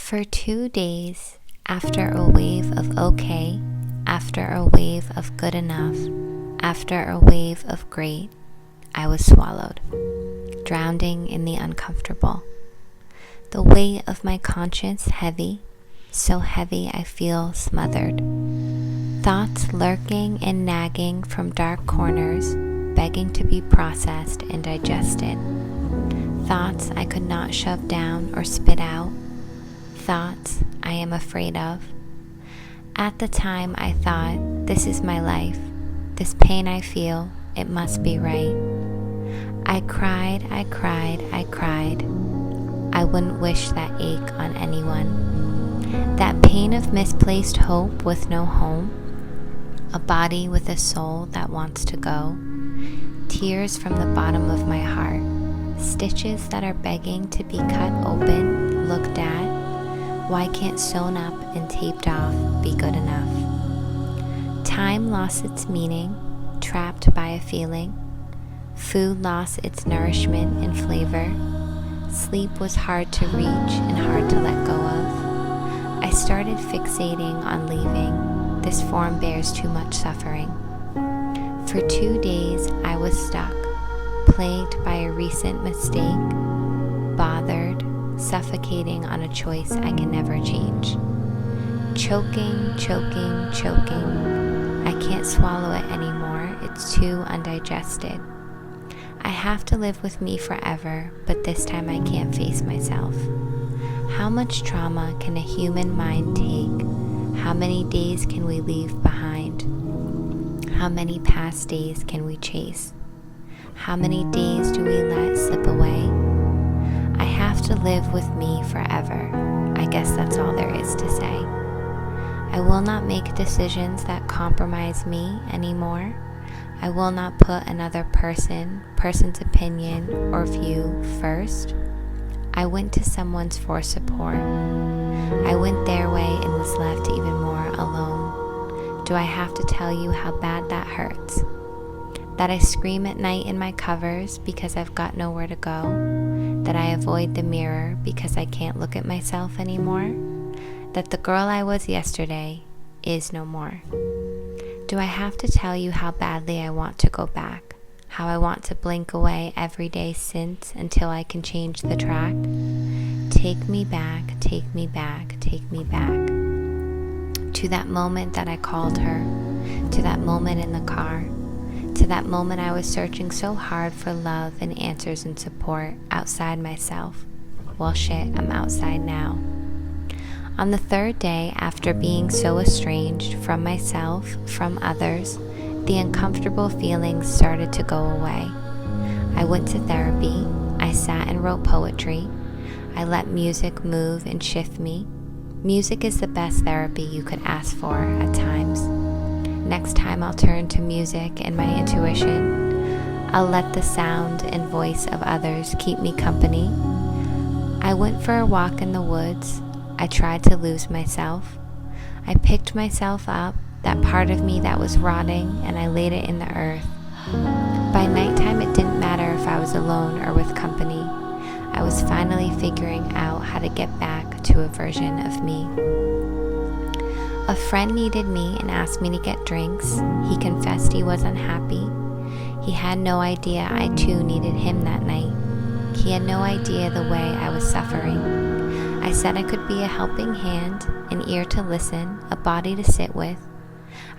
For 2 days, after a wave of okay, after a wave of good enough, after a wave of great, I was swallowed, drowning in the uncomfortable. The weight of my conscience heavy, so heavy I feel smothered. Thoughts lurking and nagging from dark corners, begging to be processed and digested. Thoughts I could not shove down or spit out. Thoughts I am afraid of. At the time I thought, this is my life. This pain I feel, it must be right. I cried. I wouldn't wish that ache on anyone. That pain of misplaced hope with no home. A body with a soul that wants to go. Tears from the bottom of my heart. Stitches that are begging to be cut open, looked at. Why can't sewn up and taped off be good enough? Time lost its meaning, trapped by a feeling. Food lost its nourishment and flavor. Sleep was hard to reach and hard to let go of. I started fixating on leaving. This form bears too much suffering. For 2 days I was stuck, plagued by a recent mistake, bothered, suffocating on a choice I can never change. Choking. I can't swallow it anymore, it's too undigested. I have to live with me forever, but this time I can't face myself. How much trauma can a human mind take? How many days can we leave behind? How many past days can we chase? How many days do we let slip away? I have to live with me forever. I guess that's all there is to say. I will not make decisions that compromise me anymore. I will not put another person's opinion or view first. I went to someone's for support. I went their way and was left even more alone. Do I have to tell you how bad that hurts? That I scream at night in my covers because I've got nowhere to go? That I avoid the mirror because I can't look at myself anymore? That the girl I was yesterday is no more? Do I have to tell you how badly I want to go back? How I want to blink away every day since until I can change the track? Take me back. To that moment that I called her. To that moment in the car. To that moment I was searching so hard for love and answers and support outside myself. Well shit, I'm outside now. On the 3rd day after being so estranged from myself, from others, the uncomfortable feelings started to go away. I went to therapy. I sat and wrote poetry. I let music move and shift me. Music is the best therapy you could ask for at times. Next time I'll turn to music and my intuition. I'll let the sound and voice of others keep me company. I went for a walk in the woods. I tried to lose myself. I picked myself up, that part of me that was rotting, and I laid it in the earth. By nighttime it didn't matter if I was alone or with company. I was finally figuring out how to get back to a version of me. A friend needed me and asked me to get drinks. He confessed he was unhappy. He had no idea I too needed him that night. He had no idea the way I was suffering. I said I could be a helping hand, an ear to listen, a body to sit with.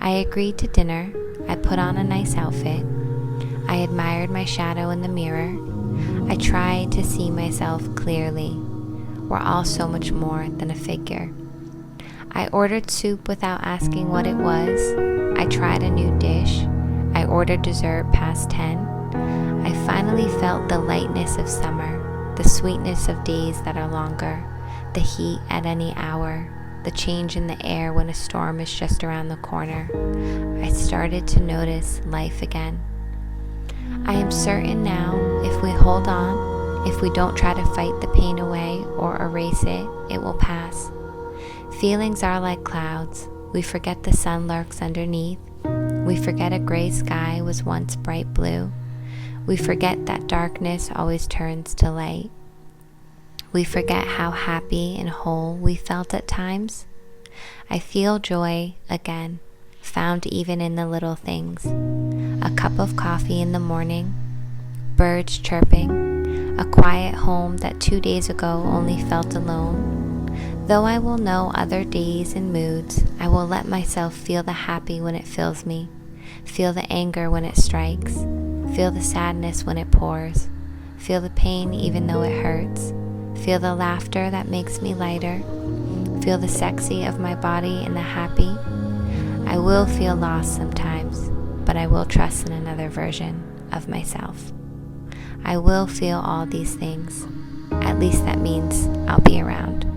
I agreed to dinner. I put on a nice outfit. I admired my shadow in the mirror. I tried to see myself clearly. We're all so much more than a figure. I ordered soup without asking what it was. I tried a new dish. I ordered dessert past 10. I finally felt the lightness of summer, the sweetness of days that are longer, the heat at any hour, the change in the air when a storm is just around the corner. I started to notice life again. I am certain now, if we hold on, if we don't try to fight the pain away or erase it, it will pass. Feelings are like clouds. We forget the sun lurks underneath. We forget a gray sky was once bright blue. We forget that darkness always turns to light. We forget how happy and whole we felt at times. I feel joy again, found even in the little things. A cup of coffee in the morning, birds chirping, a quiet home that 2 days ago only felt alone. Though I will know other days and moods, I will let myself feel the happy when it fills me, feel the anger when it strikes, feel the sadness when it pours, feel the pain even though it hurts, feel the laughter that makes me lighter, feel the sexy of my body and the happy. I will feel lost sometimes, but I will trust in another version of myself. I will feel all these things. At least that means I'll be around.